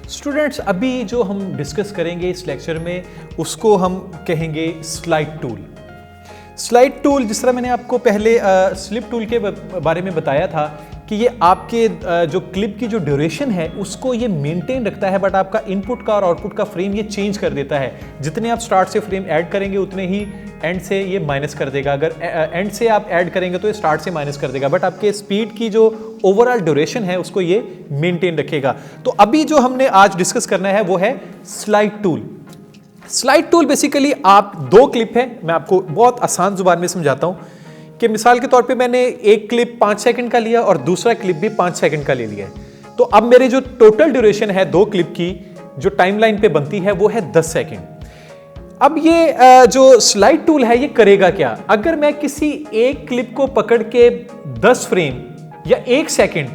Students, अभी जो हम डिस्कस करेंगे इस लेक्चर में उसको हम कहेंगे स्लाइड टूल। स्लाइड टूल, जिस तरह मैंने आपको पहले स्लिप टूल के बारे में बताया था कि ये आपके जो क्लिप की जो ड्यूरेशन है उसको ये मेंटेन रखता है, बट आपका इनपुट का और आउटपुट का फ्रेम ये चेंज कर देता है। जितने आप स्टार्ट से फ्रेम ऐड करेंगे उतने ही एंड से ये माइनस कर देगा। अगर एंड से आप ऐड करेंगे तो ये स्टार्ट से माइनस कर देगा, बट आपके स्पीड की जो ओवरऑल ड्यूरेशन है उसको ये मेंटेन रखेगा। तो अभी जो हमने आज डिस्कस करना है वो है slide tool. Slide tool basically आप दो क्लिप है, मैं आपको बहुत आसान जुबान में समझाता हूं कि मिसाल के तौर पे मैंने एक क्लिप 5 सेकंड का लिया और दूसरा क्लिप भी 5 सेकंड का ले लिया है। तो अब मेरी जो टोटल ड्यूरेशन है दो क्लिप की जो टाइमलाइन पे बनती है वो है 10 सेकंड। अब ये जो स्लाइड टूल है ये करेगा क्या? अगर मैं किसी एक क्लिप को पकड़ के 10 फ्रेम या 1 सेकंड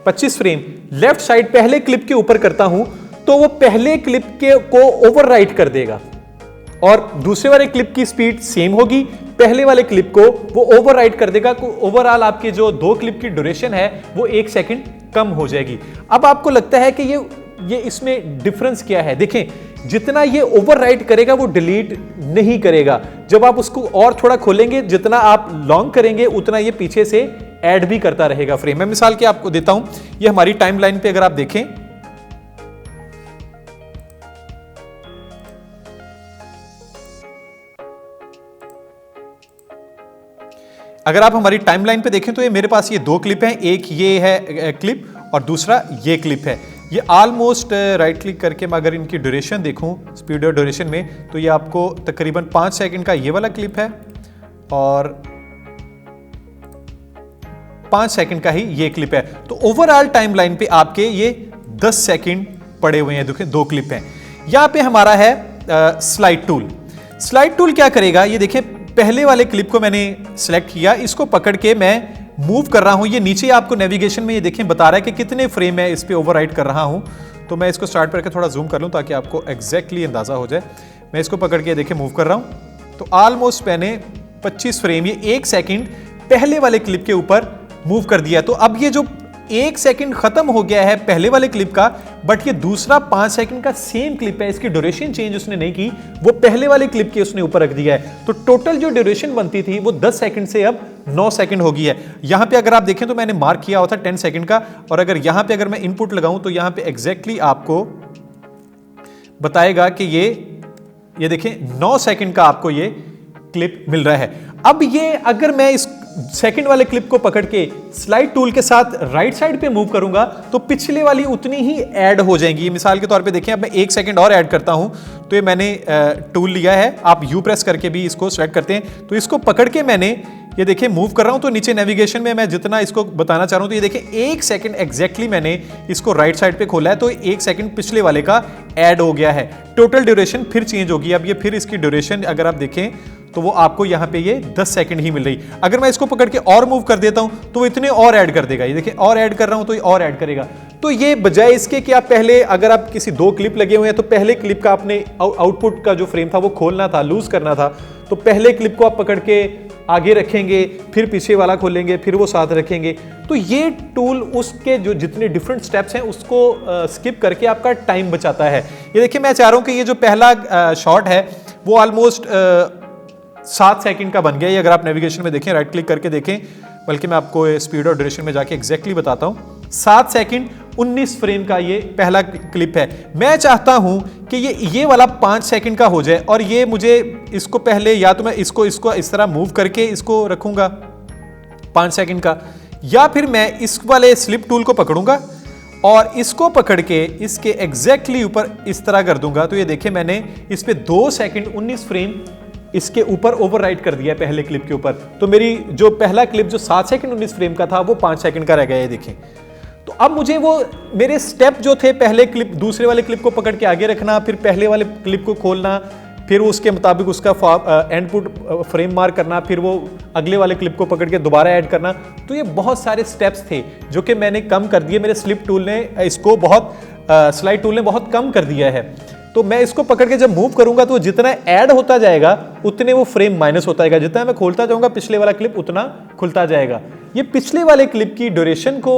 25 फ्रेम लेफ्ट साइड पहले क्लिप के ऊपर करता हूं तो वो पहले क्लिप के को ओवरराइट कर देगा और दूसरे वाले क्लिप की स्पीड सेम होगी, पहले वाले क्लिप को वो ओवरराइट कर देगा। ओवरऑल आपके जो दो क्लिप की ड्यूरेशन है वो 1 सेकंड कम हो जाएगी। अब आपको लगता है कि ये इसमें डिफरेंस क्या है? देखें, जितना ये ओवरराइट करेगा वो डिलीट नहीं करेगा। जब आप उसको और थोड़ा खोलेंगे, जितना आप लॉन्ग करेंगे उतना ये पीछे से ऐड भी करता रहेगा फ्रेम। मैं मिसाल के आपको देता हूं, ये हमारी टाइमलाइन पे अगर आप देखें, अगर आप हमारी टाइमलाइन पे देखें तो ये मेरे पास ये दो क्लिप हैं, एक ये है क्लिप और दूसरा ये क्लिप है। ये ऑलमोस्ट राइट क्लिक करके मैं अगर इनकी ड्यूरेशन देखूं स्पीड और ड्यूरेशन में तो ये आपको तकरीबन 5 सेकंड का ये वाला क्लिप है और 5 सेकंड का ही ये क्लिप है। तो ओवरऑल टाइमलाइन पे आपके ये 10 सेकंड पड़े हुए हैं। देखिए दो क्लिप हैं। यहां पे हमारा है स्लाइड टूल। स्लाइड टूल क्या करेगा? ये देखिए, पहले वाले क्लिप को मैंने सेलेक्ट किया, इसको पकड़ के मैं मूव कर रहा हूं। ये नीचे आपको नेविगेशन में ये देखें बता रहा है कि कितने फ्रेम मैं इस पे ओवरराइट कर रहा हूं। तो मैं इसको स्टार्ट करके थोड़ा जूम कर लूं ताकि आपको एग्जैक्टली अंदाजा हो जाए। मैं इसको पकड़ के देखिए मूव कर रहा हूं तो ऑलमोस्ट मैंने 25 फ्रेम ये 1 सेकंड पहले वाले क्लिप के ऊपर मूव कर दिया। तो अब ये जो 1 सेकंड खत्म हो गया है पहले वाले क्लिप का, बट ये दूसरा 5 सेकंड का सेम क्लिप है, इसकी ड्यूरेशन चेंज उसने नहीं की, वो पहले वाले क्लिप के उसने ऊपर रख दिया है। तो टोटल जो ड्यूरेशन बनती थी वो 10 सेकंड से अब 9 सेकंड हो गई है। यहां पे अगर आप देखें तो मैंने मार्क किया हुआ था 10 सेकंड का, और अगर यहां पे अगर मैं इनपुट लगाऊं तो यहां पे एग्जैक्टली आपको बताएगा कि ये देखें 9 सेकंड का आपको ये क्लिप मिल रहा है। अब ये अगर मैं इस सेकंड वाले क्लिप को पकड़ के स्लाइड टूल के साथ राइट साइड पे मूव करूंगा तो पिछले वाली उतनी ही ऐड हो जाएंगी। मिसाल के तौर पे देखें, अब मैं 1 सेकंड और ऐड करता हूं तो ये मैंने टूल लिया है, आप यू प्रेस करके भी इसको सेलेक्ट करते हैं। तो इसको पकड़ के मैंने ये देखिए मूव कर रहा हूं तो नीचे नेविगेशन में मैं जितना इसको बताना चाह रहा हूं तो ये देखिए 1 सेकंड एग्जैक्टली मैंने इसको राइट साइड पे खोला है तो 1 सेकंड पिछले वाले का ऐड हो गया है। टोटल ड्यूरेशन फिर चेंज होगी। अब ये फिर इसकी ड्यूरेशन अगर आप देखें तो वो आपको यहां पे ये 10 सेकंड ही मिल रही। अगर मैं इसको पकड़ के और मूव कर देता हूं तो वो इतने और ऐड कर देगा। ये देखिए और ऐड कर रहा हूं तो ये और ऐड करेगा। तो ये बजाय इसके कि आप पहले अगर आप किसी दो क्लिप लगे हुए हैं तो पहले क्लिप का आपने आउटपुट का जो फ्रेम था वो खोलना था, लूज करना था, तो पहले क्लिप को आप पकड़ के आगे रखेंगे, फिर पीछे वाला खोलेंगे, फिर वो साथ रखेंगे। तो ये टूल उसके जो जितने डिफरेंट स्टेप्स हैं उसको स्किप करके आपका टाइम बचाता है। ये देखिए, मैं चाह रहा हूं कि ये जो पहला शॉट है वो ऑलमोस्ट 7 सेकंड का बन गया। ये अगर आप नेविगेशन में देखें, राइट क्लिक करके देखें, बल्कि मैं आपको स्पीड और ड्यूरेशन में जाके एग्जैक्टली बताता हूं। 7 सेकंड 19 फ्रेम का ये पहला क्लिप है। मैं चाहता हूं कि ये वाला 5 सेकंड का हो जाए और ये मुझे इसको पहले या तो मैं इसको इस तरह मूव करके इसको रखूंगा 5 सेकंड का, या फिर मैं इस वाले स्लिप टूल को पकड़ूंगा और इसको पकड़ के इसके एग्जैक्टली ऊपर इस तरह कर दूंगा। तो ये देखिए, मैंने इस पे 2 सेकंड 19 फ्रेम इसके ऊपर ओवरराइट कर दिया पहले क्लिप के ऊपर। तो मेरी जो पहला क्लिप जो 7 सेकंड 19 फ्रेम का था वो 5 सेकंड का रह गया है। देखें, तो अब मुझे वो मेरे स्टेप जो थे, पहले क्लिप दूसरे वाले क्लिप को पकड़ के आगे रखना, फिर पहले वाले क्लिप को खोलना, फिर उसके मुताबिक उसका इनपुट फ्रेम मार्क करना, फिर वो अगले वाले क्लिप को पकड़ के दोबारा ऐड करना। तो ये बहुत सारे स्टेप्स थे जो कि मैंने कम कर दिए। मेरे स्लिप टूल ने इसको स्लाइड टूल ने बहुत कम कर दिया है। तो मैं इसको पकड़ के जब मूव करूंगा तो जितना ऐड होता जाएगा उतने वो फ्रेम माइनस होता जाएगा। जितना मैं खोलता जाऊंगा पिछले वाला क्लिप उतना खुलता जाएगा। ये पिछले वाले क्लिप की ड्यूरेशन को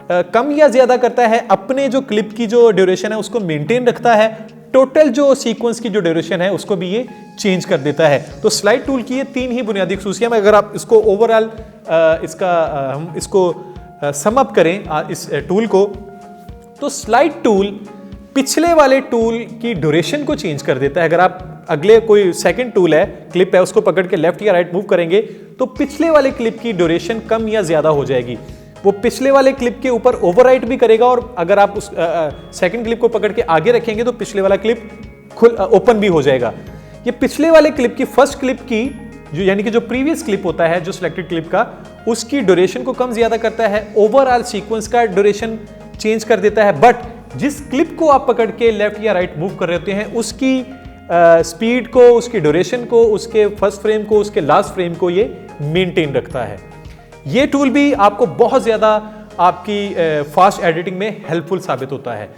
कम या ज्यादा करता है, अपने जो क्लिप की जो ड्यूरेशन है उसको मेंटेन रखता है, टोटल जो सीक्वेंस की जो ड्यूरेशन है उसको भी ये चेंज कर देता है। तो स्लाइड टूल की ये 3 ही बुनियादी खसूसियां हैं। अगर आप इसको ओवरऑल हम इसको सम अप करें इस टूल को, तो स्लाइड टूल पिछले वाले टूल की ड्यूरेशन को चेंज कर देता है। अगर आप अगले कोई सेकंड टूल है, क्लिप है, उसको पकड़ के लेफ्ट या राइट मूव करेंगे तो पिछले वाले क्लिप की ड्यूरेशन कम या ज्यादा हो जाएगी। वो पिछले वाले क्लिप के ऊपर ओवरराइट भी करेगा, और अगर आप उस सेकंड क्लिप को पकड़ के आगे रखेंगे तो पिछले वाला क्लिप ओपन भी हो जाएगा। ये पिछले वाले क्लिप की, फर्स्ट क्लिप की जो यानी कि जो प्रीवियस क्लिप होता है जो सिलेक्टेड क्लिप का, उसकी ड्यूरेशन को कम ज्यादा करता है, ओवरऑल सीक्वेंस का ड्यूरेशन चेंज कर देता है। बट जिस क्लिप को आप पकड़ के लेफ्ट या राइट मूव कर रहे होते हैं उसकी स्पीड को, उसकी ड्यूरेशन को, उसके फर्स्ट फ्रेम को, उसके लास्ट फ्रेम को ये मेंटेन रखता है। ये टूल भी आपको बहुत ज्यादा आपकी फास्ट एडिटिंग में हेल्पफुल साबित होता है।